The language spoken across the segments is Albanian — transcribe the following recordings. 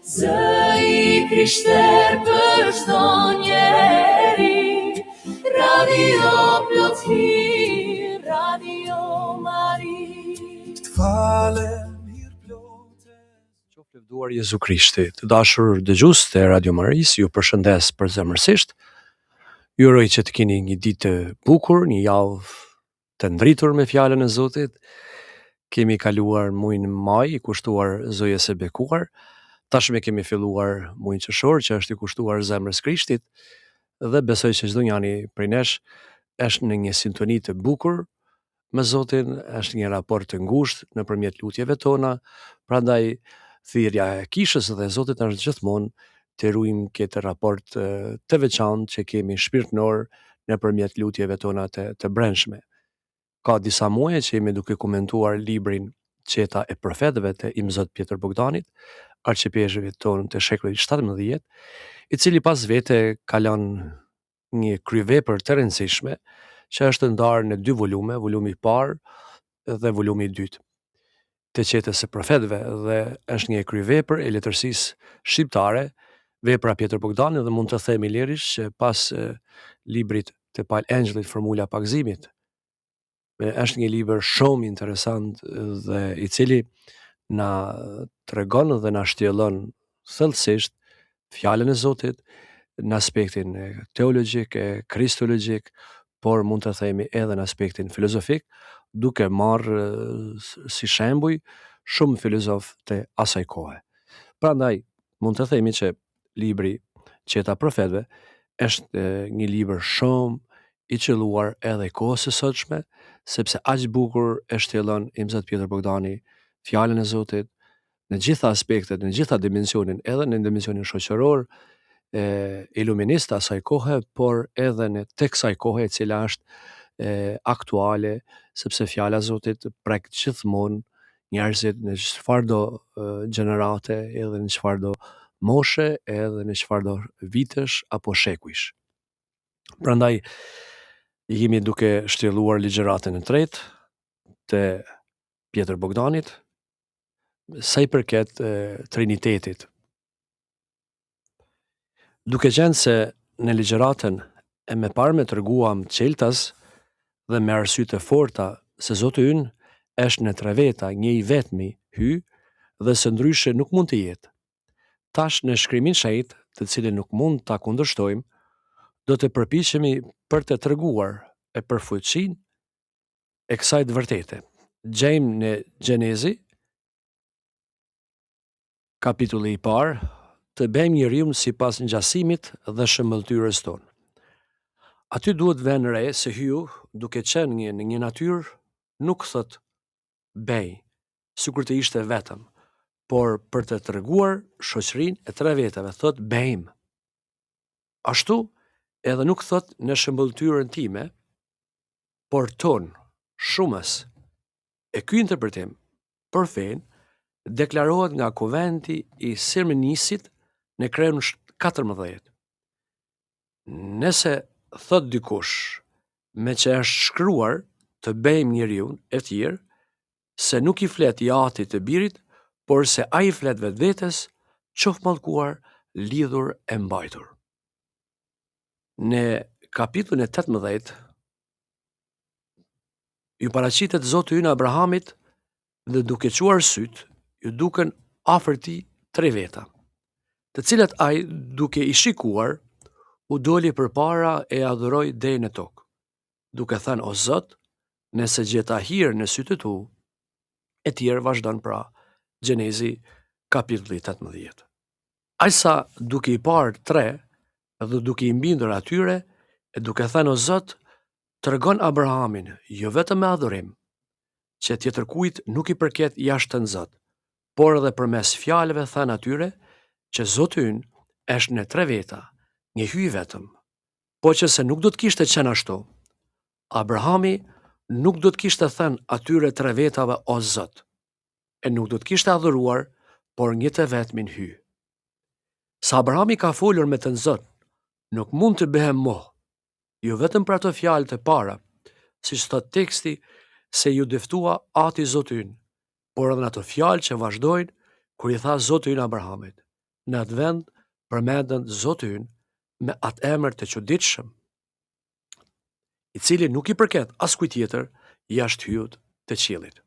Zë I Krishter për çdo njeri, Radio Plot Hir, Radio Mari. Të falem hir plotë. Qoftë lëvduar Jezu Krishti. Të dashur dëgjues të Radio Maris, ju përshëndes përzemërsisht. Ju uroj që të keni një ditë të bukur, një javë të ndritur me fjalën e Zotit. Kemi kaluar muajin maj, I kushtuar Zojës së bekuar. Tashmë kemi filluar muajin qershor, që është I kushtuar zemrës Krishtit, dhe besoj që çdo njani prej nesh është në një sintoni të bukur me Zotin, është një raport të ngushtë nëpërmjet lutjeve tona. Prandaj thirrja e kishës dhe Zotit është gjithmonë të ruajmë këtë raport të veçantë që kemi shpirtënor nëpërmjet lutjeve tona të brendshme. Ka disa muaje që jemi duke komentuar librin Qeta e profetëve të Imzot Pjetër Bogdanit, arqipezhëve tonë të shekullit 17, I cili pas vete ka lënë një kryevepër të rëndësishme që është ndarë në 2 volume, volumi I parë dhe volumi I dytë të Qetës së profetëve, dhe është një kryevepër e letërsisë shqiptare, vepra Pjetër Bogdani, dhe mund të themi lirisht që pas librit të Paul Angelit Formula Pagëzimit, është një libër shumë interesant dhe I cili na tregon dhe na shtjellon thellësisht fjalën e Zotit në aspektin teologjik, kristologjik, por mund të themi edhe në aspektin filozofik, duke marrë si shembuj shumë filozof të asaj kohe. Prandaj mund të themi që libri Qeta profetëve është një libër shumë I qelluar edhe I kohës së sotshme, sepse aq bukur e shtjellon Imzot Pjetër Bogdani fjalën e Zotit në gjitha aspektet, në gjitha dimensionin, edhe në dimensionin shoqëror, iluminist asaj kohe, por edhe në tek kësaj kohe e cila është aktuale, sepse fjala e Zotit prek gjithmonë njerëzit në çfarëdo gjenerate, edhe në çfarëdo moshe, edhe në çfarëdo vitesh apo shekujsh. Prandaj jemi duke shtjelluar ligjëratën e tretë të Pjetër Bogdanit, sa I përket Trinitetit. Duke qenë se në ligjëratën e mëparme treguam çeltas dhe me arsye të forta se Zoti ynë është në tre veta, një I vetmi, hy, dhe së ndryshe nuk mund të jetë. Tash në shkrimin shenjtë, të cilin nuk mund ta kundërshtojmë, do të përpiqemi për të treguar e për fuqinë e kësaj të vërtete. Gjejmë në Gjenezi, kapitulli I parë, të bëjmë njeriun sipas ngjasimit dhe shëmbëltyrës tonë. Aty duhet vënë re se hyu, duke qenë në një natyrë, nuk thot bej, sikur të ishte vetëm, por për të treguar shoqërinë e tre vetave thot bejmë. Ashtu edhe nuk thot në shëmbëltyrën time, por ton, shumës. E ky interpretim për fen deklarohet nga Konventi I Sirmenisit në kreun 14. Nëse thot dikush me që është shkruar të bëjmë njeriun e tjerë, se nuk I flet I Atit të Birit, por se ai flet vetvetes, qoftë mallkuar, lidhur e mbajtur. Në kapitullin e 18 ju paraqitet Zoti ynë Abrahamit dhe duke quar syt, ju duken afër tij tre veta, të cilat ai duke I shikuar u doli përpara e adhuroi deri në tokë, duke thënë o Zot, nëse gjeta hir në sytë tu, e tjerë vazhdon pra Gjenezi kapitulli 18. Ai sa duke I parë tre dhe duke I mbindur atyre e duke thënë o Zot, tregon Abrahamin jo vetëm me adhurim, që tjetër kujt nuk I përket jashtën Zot, por edhe përmes fjalëve thënë atyre që Zoti ynë është në tre veta, një hyj vetëm. Po që se nuk do të kishte qenë ashtu, Abrahami nuk do të kishte thënë atyre tre vetave o Zot, e nuk do të kishte adhuruar, por një të vetmin hyj. Sa Abrahami ka folur me të Zot, nuk mund të bëhem moh, jo vetëm për ato fjalë të para, siç thot teksti se ju dëftua Ati Zoti ynë, por edhe në ato fjalë që vazhdojnë kur I tha Zoti ynë Abrahamit. në atë vend përmendën Zoti ynë me atë emër të çuditshëm, i cili nuk i përket askujt tjetër jashtë hyjut të qiellit.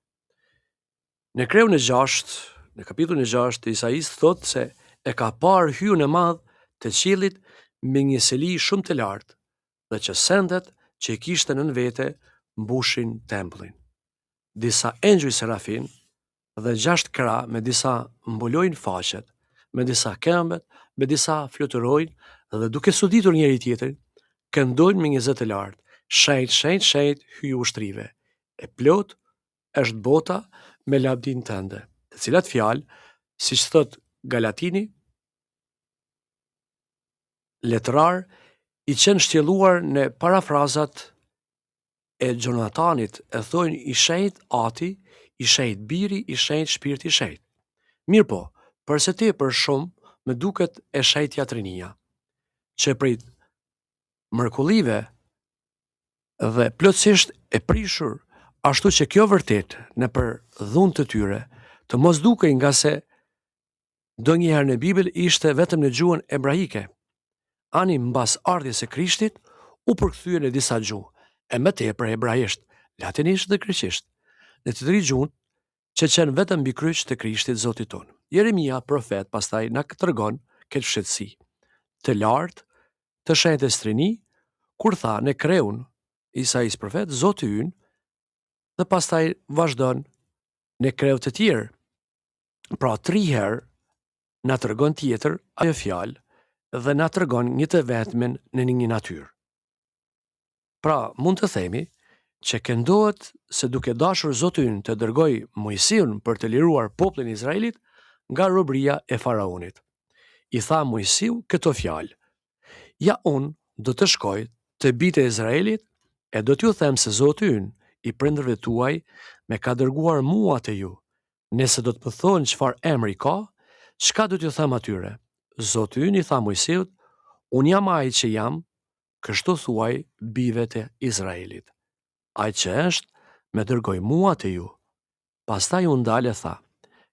Në kreun e 6, në kapitullin e 6 të Isaias thotë se e ka parë hyjun e madh të qiellit me një seli shumë të lartë, dhe që sendet që i kishte nën vete mbushin tempullin. Disa engjëj serafin dhe 6 krah me disa mbulojnë faqet, me disa këmbët, me disa fluturojnë dhe duke suditur njëri tjetrin, këndojnë me një zë të lartë: Shenjt, shenjt, shenjt, hyj ushtrive. E plot është bota me lavdin tënde. Të cilat fjalë, siç thot Galatini, letrar, i qenë shtjelluar në parafrazat e Gjonatanit, e thojnë i shenjt Ati, i shenjt Biri, i shenjt Shpirti i Shenjt. Mirë po, përse tepër shumë më duket e shenjtja Trinia, që prej mrekullive dhe plotësisht e prishur, ashtu që kjo vërtet në për dhunë të tyre, të mos dukej nga se donjëherë në Bibël ishte vetëm në gjuhën ebraike. Ani mbas ardhjes së Krishtit u përkthye në disa gjuhë, e më tepër hebraisht, latinisht dhe greqisht, në të 3 gjuhët që qenë vetëm mbi kryq të Krishtit Zotit ton. Jeremia, profet, pastaj na tregon këtë fshehtësi të lartë të shenjtës Trini, kur tha në kreun Isaias profet, Zoti ynë, dhe pastaj vazhdon në kreu të tjerë. Pra 3 herë na tregon tjetër ajo fjalë dhe na tregon një të vetmin në një natyrë. Pra mund të themi që këndohet se duke dashur Zoti ynë të dërgoj Mojsiun për të liruar popullin e Izraelit nga robëria e faraonit. I tha Mojsiu këto fjalë: Ja unë do të shkoj të bijtë e Izraelit e do t'ju them se Zoti ynë i prindërve tuaj me ka dërguar mua te ju. Nëse do të më thonë çfarë emri ka, çka do t'ju them atyre? Zoti ynë i tha Mojsiut: Unë jam ai që jam, kështu thuaj bijve të Izraelit. Ai që është me dërgoj mua te ju. Pastaj u ndal e tha: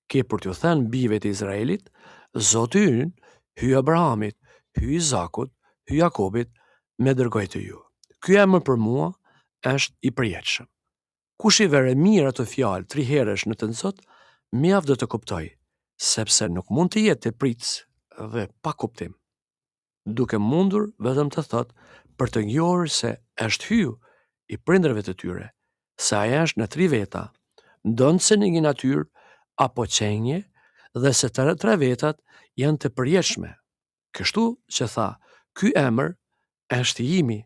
Ke për t'ju thënë bijve të Izraelit, Zoti ynë, hyj Abrahamit, hyj Izakut, hyj Jakobit, me dërgoj te ju. Ky emër për mua është i përjetshëm. Kush i vere mirë ato fjalë 3 herësh në të nëzot, mjaft do të kuptoj, sepse nuk mund të jetë e pritës dhe pa kuptim, duke mundur vetëm të thot për të njohur se është hyu i prindërve të tyre, se ai është në 3 veta, ndonse në një natyrë apo qenje, dhe se të 3 vetat janë të përjetshme. Kështu që tha, ky emër është i imi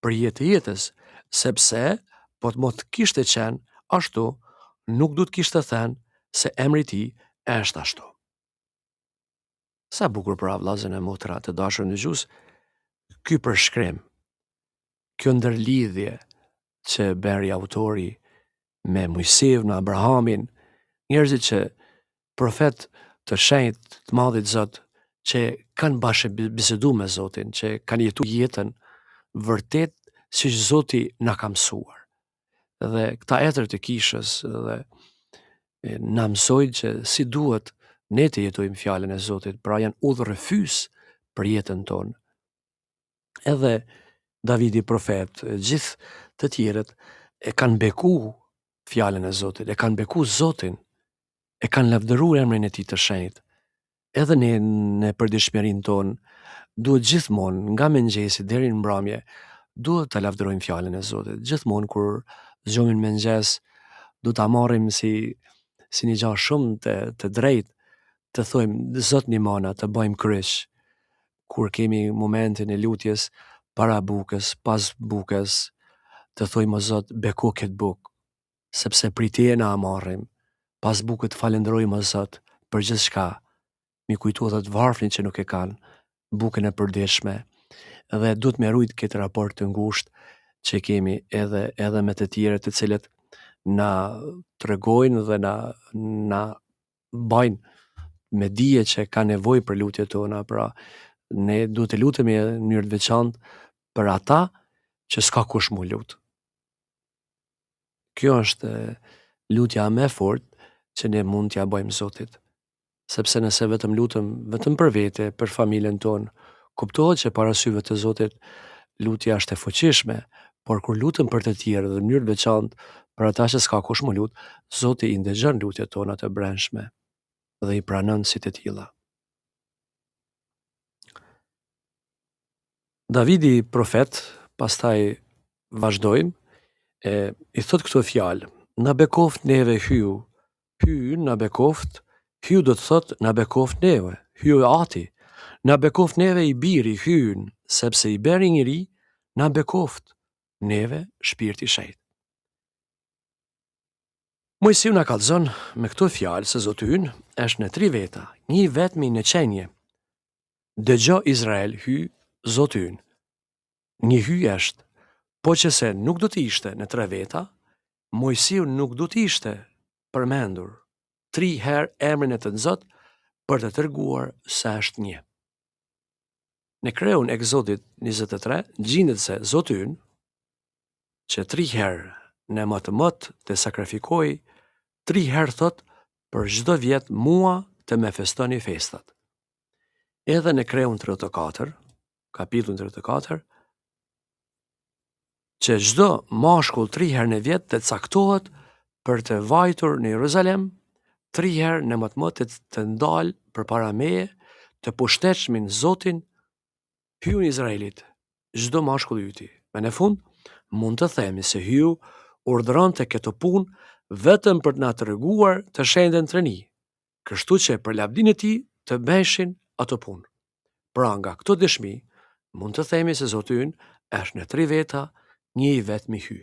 për jetë e jetës, sepse po të mos kishte qenë ashtu, nuk du të kishte thënë se emri i tij është ashtu. Sa bukur pra vllazën e motra të dashur në gjus, ky përshkrim, kjo ndërlidhje që bëri autori me Mojsiun, me Abrahamin, njerëzit që profet të shenjtë të madhit Zot, që kanë bashkë bisedu me Zotin, që kanë jetu jetën vërtet siç Zoti na ka mësuar. Dhe këta etër të kishës dhe na mësojnë që si duhet ne të jetojmë fjalën e Zotit, pra janë udhërrëfys për jetën tonë. Edhe Davidi profet, gjithë të tjerët e kanë beku fjalën e Zotit, e kanë beku Zotin, e kanë lavdëruar emrin e tij të shenjtë. Edhe ne në përditshmërinë tonë duhet gjithmonë nga mëngjesi deri në mbrëmje duhet ta lavdërojmë fjalën e Zotit. Gjithmonë kur zgjohemi në mëngjes, du ta marrim si një gjë shumë të drejtë, të thojmë Zot nimona të bëjmë kryq. Kur kemi momentin e lutjes para bukës, pas bukës, të thojmë o Zot beku këtë bukë, sepse prej Teje na marrim. Pas bukët falenderojmë o Zot për gjithçka. Mi kujtu edhe të varfrin që nuk e kanë bukën e përditshme, dhe duhet me rujt këtë raport të ngushtë që kemi edhe me të tjerët të cilët na tregojnë dhe na bajnë me dije që ka nevojë për lutjet tona. Pra ne duhet të lutemi në mënyrë të veçantë për ata që s'ka kush mu lut. Kjo është lutja më e fortë që ne mund t'ja bëjmë Zotit. sepse nëse vetëm lutëm vetëm për vete, për familjen tonë, kuptohet që para syve të Zotit lutja është e fuqishme, por kur lutëm për të tjerë dhe në mënyrë veçantë për ata që s'ka kush më lut, Zoti i ndëgjon lutjet tona të brendshme dhe i pranon si të tilla. Davidi profet, pastaj vazhdojmë, i thot këto fjalë: na bekoft neve hyu, na bekoft, hyu do të thot na bekoft neve, hyu ati, na bekoft neve i biri hyn, sepse i beri njëri, na bekoft neve shpirti shejt. Mojsiu na kallëzon me këto fjalë se Zoti ynë është në 3 veta, një vetmi në qenje. Dëgjo Izrael, hy Zoti ynë. Një hy është, po që se nuk do të ishte në 3 veta, Mojsiu nuk do të ishte përmendur 3 herë emrin e të Zot për të treguar se është një. Në kreun Eksodit 23 gjendet se Zoti ynë, që 3 herë në mëtë të sakrifikoi, 3 herë thot për çdo vjet mua të me festoni festat. Edhe në kreun 34, kapitullin 34, që çdo mashkull 3 herë në vjet të caktohet për të vajtur në Jeruzalem, 3 herë në mëtë të ndalë përpara meje, të pushtetshmin Zotin, hyu në Izraelit, çdo mashkull yti. Me në fund, mund të themi se hyu urdhëronte këtë punë vetëm për të na treguar të shenjtën treni, kështu që për lavdinë e tij të bëheshin ato punë. Pra nga këto dëshmi, mund të themi se Zoti ynë është në 3 veta, një i vetmi hy.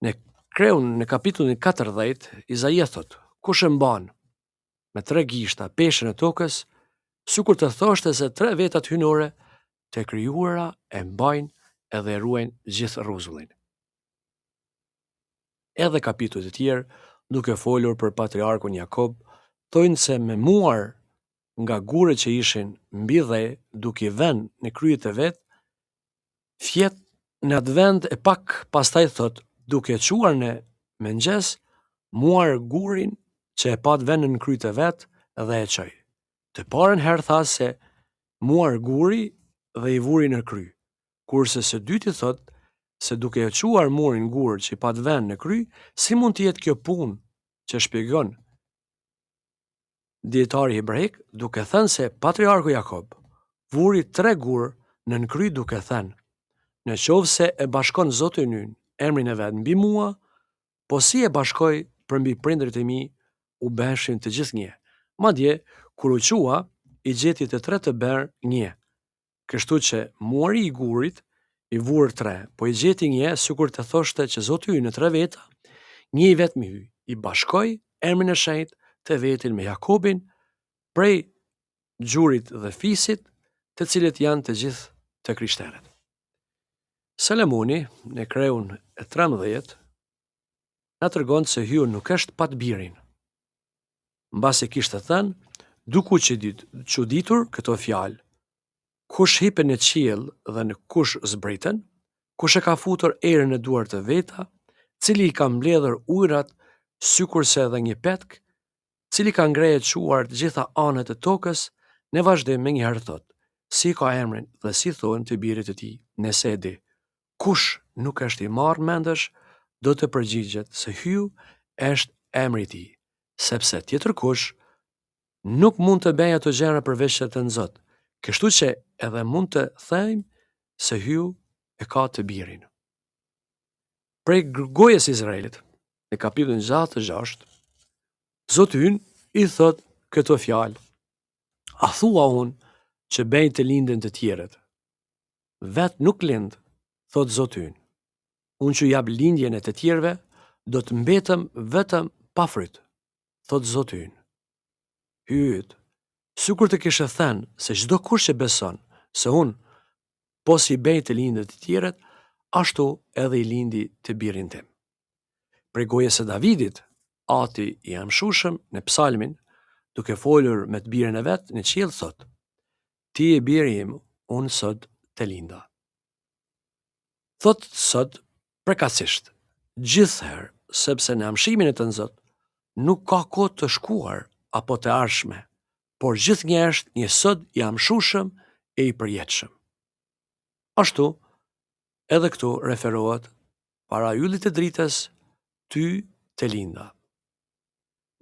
Në kreun në kapitullin 40, Izaia thot: kush e mban me 3 gishta peshën e tokës, sikur të thoshte se 3 vetat hynore të krijuara e mbajnë edhe ruajnë gjithë rrezullin. Edhe kapitujt e tjerë, duke folur për patriarkun Jakob, thojnë se me muar nga gurët që ishin mbi dhe, duke vënë në kryet e vet, fjet në atë vend e pak pastaj thot, duke quar në mëngjes, muar gurin që e pat vënë në kryet e vet dhe e çoi. Të parën herë tha se muar guri dhe i vuri në kry, kurse së dyti thot se duke e quar murin gur që i pat vënë në kry, si mund të jetë kjo punë që shpjegon dietari hebraik, duke thënë se patriarku Jakob vuri 3 gur në kry, duke thënë: në qovë se e bashkon Zotin ynë emrin e vet mbi mua, po si e bashkoj për mbi prindërit e mi, u bëheshin të gjithë një. Madje kur u qua, i gjeti të 3 të bërë një. Kështu që muari i gurit i vurë 3, po i gjeti një, sikur të thoshte që Zoti ynë në 3 veta, një i vetmi hy, i bashkoi emrin e shenjtë të vetin me Jakobin, prej gjurit dhe fisit, të cilët janë të gjithë të krishterët. Selemoni, në kreun e 13, na tregon se hyu nuk është pa të birin. Mbasi kishte thënë, duku çuditur këto fjalë: kush hipen në qiell dhe në kush zbritën, kush e ka futur erën në duar të veta, cili i ka mbledhur ujrat sikurse edhe një petk, cili ka ngreje quar të gjitha anët e tokës, në vazhdim me njëherë thot: si ka emrin dhe si thonë të birit të tij, nëse e di. Kush nuk është i marrë mendesh, do të përgjigjet se hyu është emri i tij, sepse tjetër kush nuk mund të bëjë ato gjëra përveç se të Zot. Kështu që edhe mund të thejmë se hyu e ka të birin. Prej gojës Izraelit, në kapitullin 66, Zoti ynë i thot këto fjalë: a thua unë që bëjnë të lindën të tjerët? Vet nuk lind, thot Zoti ynë. Unë që jap lindjen e të tjerëve, do të mbetëm vetëm pa fryt, thot Zoti ynë. Hyet, sikur të kishe thënë se çdo kush që beson se unë po si bëj të lindën të tjerët, ashtu edhe i lindi të birin tim. Prej gojës së Davidit, ati i amshushëm në psalmin, duke folur me të birin e vet në qiell thot: ti e biri im, unë sot të linda. Thot sot përkatësisht, gjithëherë, sepse në amshimin e të Zot nuk ka kohë të shkuar apo të ardhshme, por gjithnjëherë një sot i amshushëm e i përjetshëm. Ashtu, edhe këtu referohet para yllit të dritës ty të linda.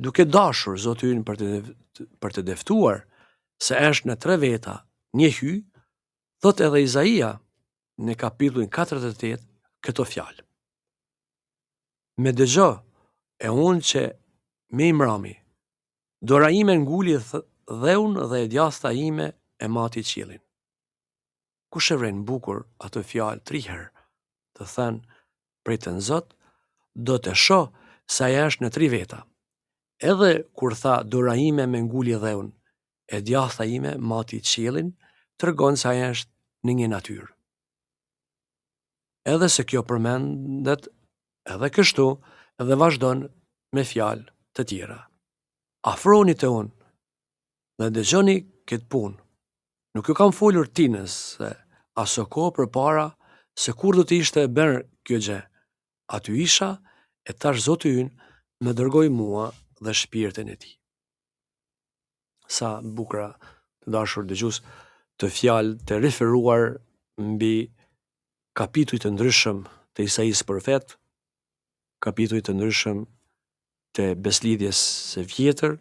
Duke dashur Zoti ynë për të deftuar se është në 3 veta një hy, thot edhe Izaia në kapitullin 48 këto fjalë. Me dëgjo e unë që me imrami, dora ime nguli dheun dhe e djatha ime e mati qiellin. Kush e vren bukur ato fjalë 3 herë, të thënë prej të Zot, do të shoh se ajo është në 3 veta. Edhe kur tha dora ime me nguli dheun, e djatha ime mati qiellin, tregon se ajo është në një natyrë. Edhe se kjo përmendet edhe kështu, edhe vazhdon me fjalë të tjera. Afroni te unë dhe dëgjoni këtë punë. Nuk ju kam folur tinës se aso kohë përpara se kur do të ishte e bërë kjo gjë. Aty isha e tash Zoti ynë më dërgoi mua dhe shpirtin e tij. Sa bukura të dashur dëgjues, të fjalë të referuar mbi kapituj të ndryshëm të Isaias profet, kapituj të ndryshëm të beslidhjes së vjetër,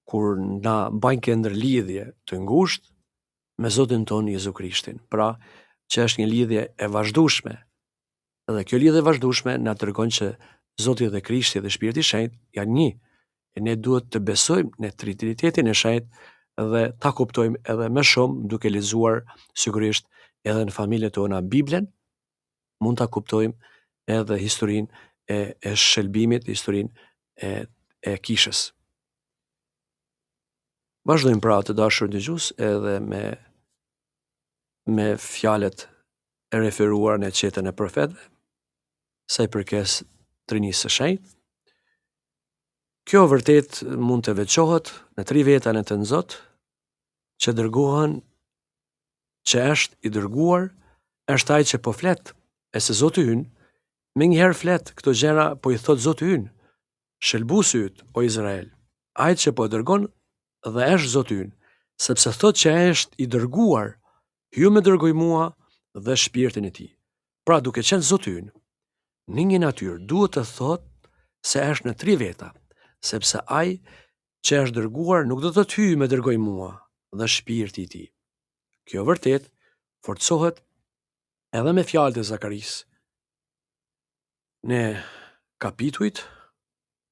kur na bajnë këndër lidhje të ngushtë me Zotin tonë Jezu Krishtin. Pra, që është një lidhje e vazhdueshme. Dhe kjo lidhje e vazhdueshme na tregon që Zoti dhe Krishti dhe Shpirti i Shenjtë janë një. E ne duhet të besojmë në Trinitetin e Shenjtë dhe ta kuptojmë edhe më shumë duke lexuar sigurisht edhe në familjet tona Biblen, mund ta kuptojmë edhe historinë e shëlbimit, historinë e kishës. Vazhdojmë pra të dashur dëgjues edhe me fjalët e referuar në çetën e profetëve, sa i përket Trinisë së Shenjtë. Kjo vërtet mund të veçohet në 3 vetan e të Zot, që dërgohen, që është i dërguar, është ai që po flet, e se Zoti ynë, me njëherë flet këto gjëra, po i thot Zoti ynë, shëlbuesi yt, o Izrael, ai që po dërgon dhe është Zoti ynë, sepse thot që ai është i dërguar, ju më dërgoi mua dhe shpirtin e tij. Pra duke qenë Zoti ynë, në një natyrë duhet të thot se është në 3 veta, sepse ai që është dërguar nuk do të hyjë me dërgoj mua dhe shpirti i tij. Kjo vërtet forcohet edhe me fjalët e Zakaris. Në kapitujt,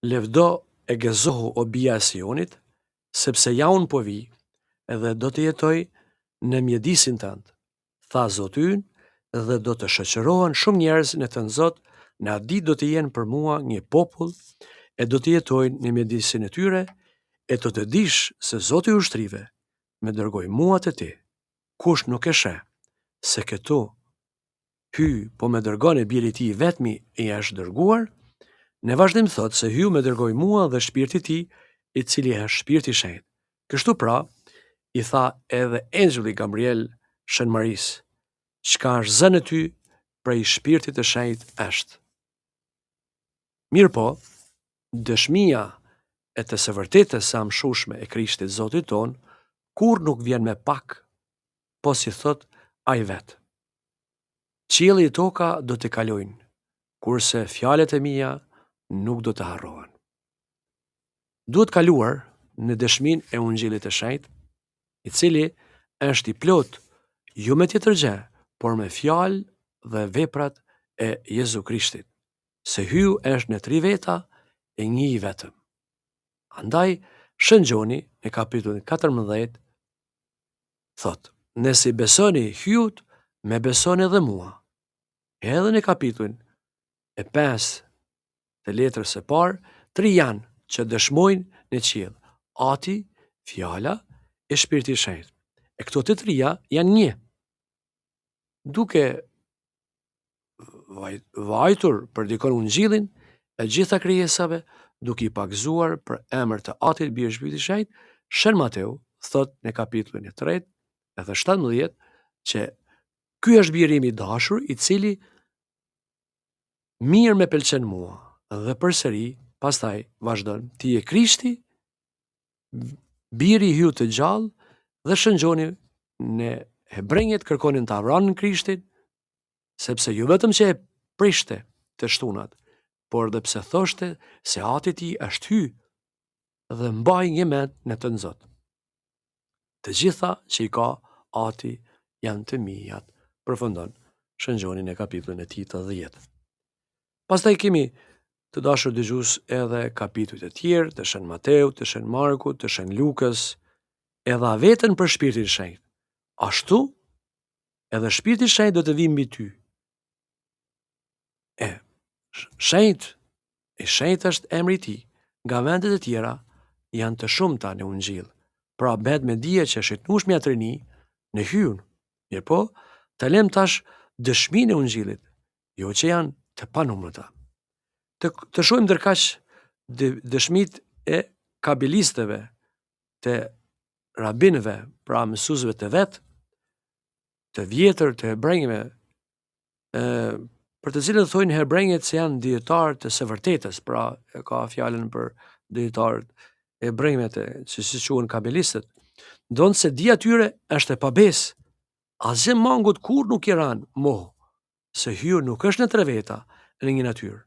levdo e gezohu o bia e Sionit, sepse ja unë po vi, edhe do të jetoj në mjedisin tënd, tha Zoti ynë, dhe do të shoqërohen shumë njerëz në të Zot, në atë ditë do të jenë për mua një popull, e do të jetojnë në mjedisin e tyre, e do të dish se Zoti i ushtrive me dërgoi mua te ti. Kush nuk e sheh se këtu hy po me dërgon e biri i tij vetmi e është dërguar, në vazhdim thot se hy me dërgoi mua dhe shpirti i tij, i cili është Shpirti i Shenjtë. Kështu pra, i tha edhe engjulli Gabriel Shën Maris, çka është zënë ty prej Shpirtit të Shenjtë është. Mirë po, dëshmia e të së vërtetës së amshushme e Krishtit Zotit ton, kur nuk vjen me pak, po si thot ai vet. Qielli e toka do të kalojnë, kurse fjalët e mia nuk do të harrohen. Duhet kaluar në dëshminë e Ungjillit të Shenjtë, i cili është i plot jo me tjetër gjë, por me fjalë dhe veprat e Jezu Krishtit, se hyu është në 3 veta e një i vetëm. Andaj, shëngjoni në kapitullin 14, thot, nëse besoni hyut, me besoni edhe mua. Edhe në kapitullin e 5 të letrës së parë, 3 janë që dëshmojnë në qiell, Ati, fjala e Shpirti i Shenjtë. E këto të 3 janë një. Duke vajtur për dikon Ungjillin e gjitha krijesave, duke i pagzuar për emër të Atit Birë Shpirtit i Shenjtë, Shën Mateu thot në kapitullin e 3 edhe 17 që ky është biri im i dashur, i cili mirë me pëlqen mua, dhe përsëri pastaj vazhdon, ti je Krishti biri hyu të gjallë dhe shëngjoni në hebrejët kërkonin të avranin Krishtin, sepse ju vetëm që e prishte të shtunat, por dhe pse thoshte se ati ti është hy dhe mbaj një mend në të nëzot. Të gjitha që i ka ati janë të mijat, përfundon shëngjoni në kapitullin e tij të 10. Pastaj kemi të dashur dëgjues edhe kapitujt e tjerë, të Shën Mateu, të Shën Marku, të Shën Lukës, edhe vetën për Shpirtin e Shenjtë. Ashtu, edhe Shpirti i Shenjtë do të vijë mbi ty. Shenjtë është emri i tij. Nga vendet e tjera janë të shumta në Ungjil. Pra bëhet me dije që shitnush mja të rini në hyn. Mirë po, të lem tash dëshminë e Ungjillit, jo që janë të panumërta. Të shohim ndërkaq dëshmitë e kabilistëve, të rabinëve, pra mësuesve të vet, të vjetër të hebrejve, për të cilët thojnë hebrejët se janë dietarë të së vërtetës, pra e ka fjalën për dietarët e hebrejve që si quhen kabilistët, ndonë se dia tyre është e pabesë, asgjë mangut kur nuk i ran mohë, se hyrë nuk është në tre veta në një natyrë.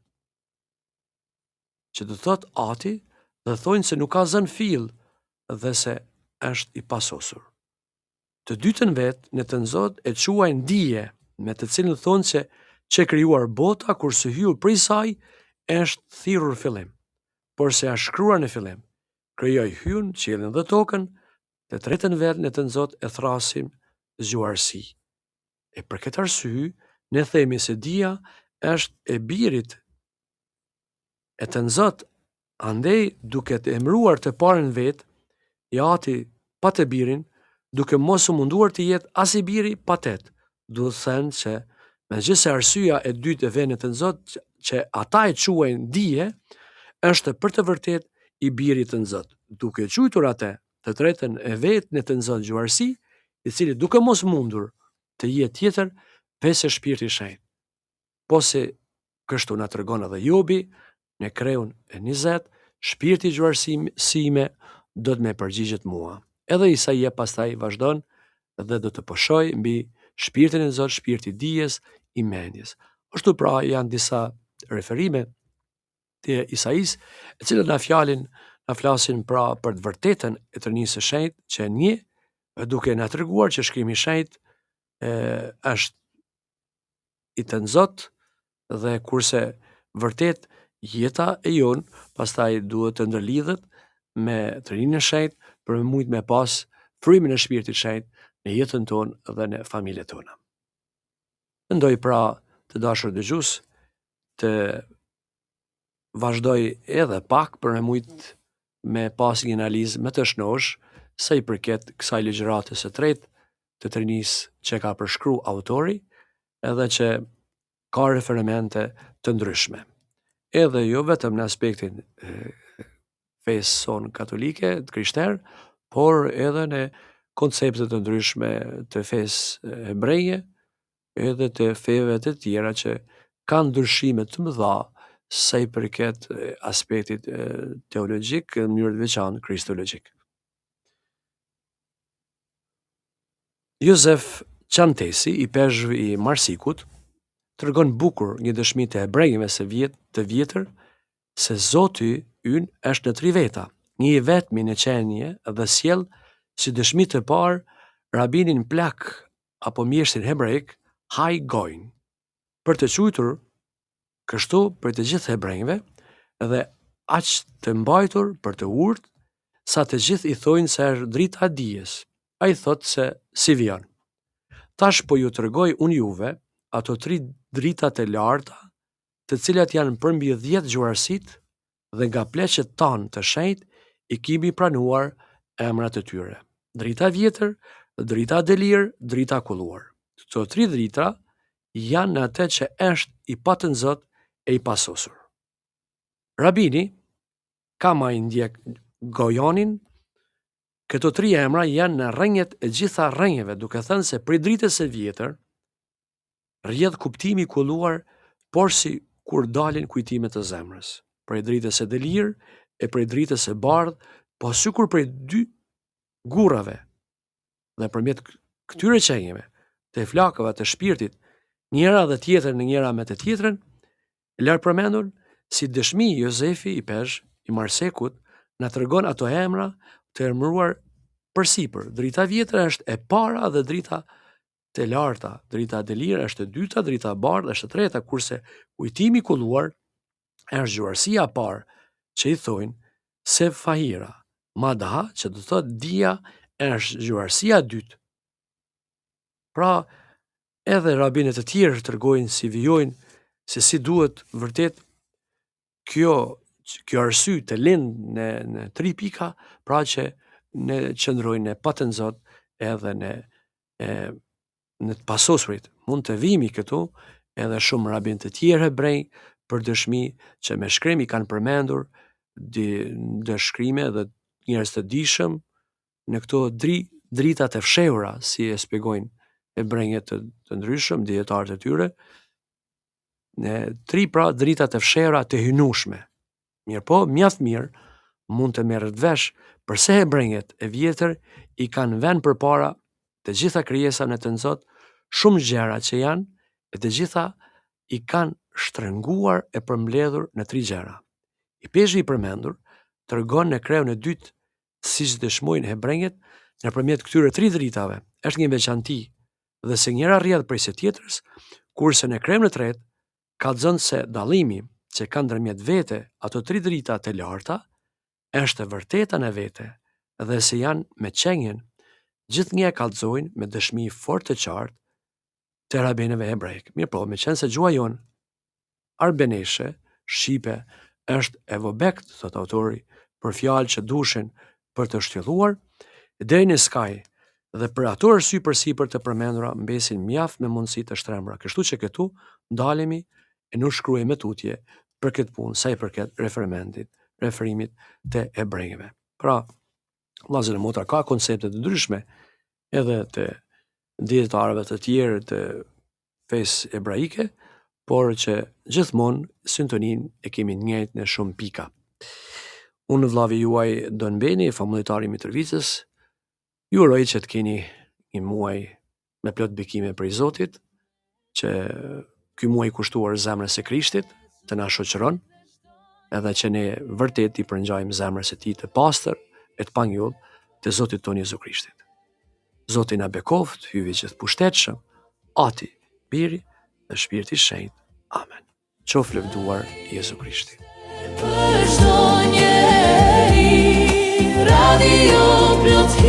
Që të thot ati dhe thojnë se nuk ka zën fill dhe se është i pasosur. Të dytën vetë në të nëzot e quajnë dije, me të cilën thonë se që krijuar bota kur së hyrë prej saj është thirrur fillim, por se është shkruar në fillim, krijoi hyn, qiellin dhe tokën. Të tretën vetë në të nëzot e thrasim zgjuarsi. E për këtë arsye ne themi se dija është e birit e të nëzot, andej duke të emruar të parën vetë, i ati pa të birin, duke mos u munduar të jetë as i biri pa tet. Duhet thënë që me gjithse arsyeja e dytë e vend në të nëzot që ata e quajnë dije, është për të vërtet i biri të nëzot. Duke quajtur atë të tretën e vetë në të nëzot zgjuarsi, i cili duke mos mundur të jetë tjetër veçse Shpirti i Shenjtë. Po se kështu na tregon edhe Jobi në Kreun e 20, Shpirti i zgjuarsime do të më përgjigjet mua. Edhe Isaia pastaj vazhdon dhe do të poshoj mbi Shpirtin e Zot, Shpirti i dijes, i mendjes. Ashtu pra janë disa referime të Isais, e cilët na flasin pra për të vërtetën e Trinisë së Shenjtë, që një duke na treguar që Shkrimi i Shenjtë është i të nëzot, dhe kurse vërtet jeta e jon pastaj duhet të ndërlidhet me Trininë e Shenjtë për me mujt me pas frymin e Shpirtit Shenjtë në jetën tonë dhe në familjet tona. Mendoj pra të dashur dëgjues të vazhdoj edhe pak për me mujt me pas një analizë më të shnosh sa i përket kësaj ligjërate së tretë të Trinisë që ka përshkruar autori, edhe që ka referente të ndryshme. Edhe jo vetëm në aspektin fesë son katolike, të krishterë, por edhe në konceptet të ndryshme të fesë hebreje, edhe të feve të tjera që kanë ndryshime të mëdha sa i përket aspektit teologjik në mënyrë të veçantë kristologjik. Josef Çantesi, i peshqve i Marsikut, tregon bukur një dëshmi të hebrejve të vjetër se Zoti ynë është në tri veta, një i vetmi në qenie, dhe sjell si dëshmi të parë rabinin plak apo mjeshtin hebrejik Hai Goin, për të quajtur kështu për të gjithë hebrejve dhe aq të mbajtur për të urtë sa të gjithë i thojnë se është drita e dijes. Ai thotë se si vjen. Tash po ju tregoj unë juve ato tri dritat e larta, të cilat janë përmbi 10 zgjuarsit, dhe nga pleqet tanë të shenjtë i kemi pranuar emrat e tyre. Drita e vjetër, drita e delirë, drita e kulluar. Këto tri drita janë në atë që është i patënzot e i pasosur. Rabini ka ma i ndjek Gojonin. Këto tri emra janë në rrënjet e gjitha rrënjeve, duke thënë se prej dritës së vjetër rrjedh kuptimi i kulluar, por si kur dalin kujtimet e zemrës. Prej dritës së delirë e prej dritës së bardhë, po sikur prej dy gurrave dhe përmjet këtyre qenjeve, të flakëve të shpirtit, njëra dhe tjetër në njëra me të tjetrën, e larë përmendur si dëshmi Jozefi i Pezh i Marsekut na tregon ato emra të emëruar përsipër. Drita vjetër është e para dhe drita të larta, drita e lirë është e dyta, drita e bardhë është e treta, kurse kujtimi i kulluar është gjuarësia e parë që i thojnë Sefahira. Madha, që do të thotë dia, është gjuarësia e dytë. Pra, edhe rabinët e tjerë tregojnë si vijojnë se si duhet vërtet kjo arsye të lind në 3 pika, pra që ne qëndrojnë në patën Zot edhe në të pasosurit. Mund të vimi këtu edhe shumë rabin të tjerë hebrej për dëshmi që me shkrimi kanë përmendur dëshkrime dhe njerëz të dishëm në këto dritat e fshehura, si e shpjegojnë hebrejët të ndryshëm, dietarët e tyre, në 3 pra dritat e fshehura të hynushme. Mirë po, mjaft mirë mund të merret vesh përse hebrejët e vjetër i kanë vënë përpara të gjitha krijesave të Zot shumë gjëra që janë e të gjitha i kanë shtrënguar e përmbledhur në 3 gjëra. I Pezhi i përmendur tregon në kreun e dytë, siç dëshmojnë hebrejët, nëpërmjet këtyre 3 dritave është një veçanti dhe se njëra rrjedh prej së tjetrës, kurse në kreun e tretë kallëzon se dallimi që kanë ndërmjet vete ato 3 drita të larta është e vërteta në vete dhe se janë me qenjen, gjithnjë e kallëzojnë me dëshmi fort të qartë të rabinëve hebrejk. Mirë po, me qenë se gjua jonë arbeneshe, shqipe, është e vobekt, thot autori, për fjalë që dushin për të shtylluar, deri në skaj dhe për ato arsye përsipër të përmendura mbesin mjaft me mundësi të shtrembura. Kështu që këtu ndalemi e nuk shkruajmë tutje për këtë punë sa i përket referimit të hebrejve. Pra, vëllezër e motra, ka koncepte të ndryshme edhe të dietarëve të tjerë të fesë hebraike, por që gjithmonë sintonin e kemi njëjtë në shumë pika. Unë vllavi juaj Don Beni, famuljetari i Mitrovicës, ju uroj që të keni një muaj me plot bekime prej Zotit, që ky muaj i kushtuar zemrës së Krishtit të na shoqëron, edhe që ne vërtet i përngjajmë zemrës së Tij të pastër e të pangull të Zotit tonë Jezu Krishtit. Zoti na bekoft, hyjë gjithë pushtetshëm, Ati, Biri dhe Shpirti i Shenjtë. Amen. Qof lëvduar Jezu Krishti. Radio Plot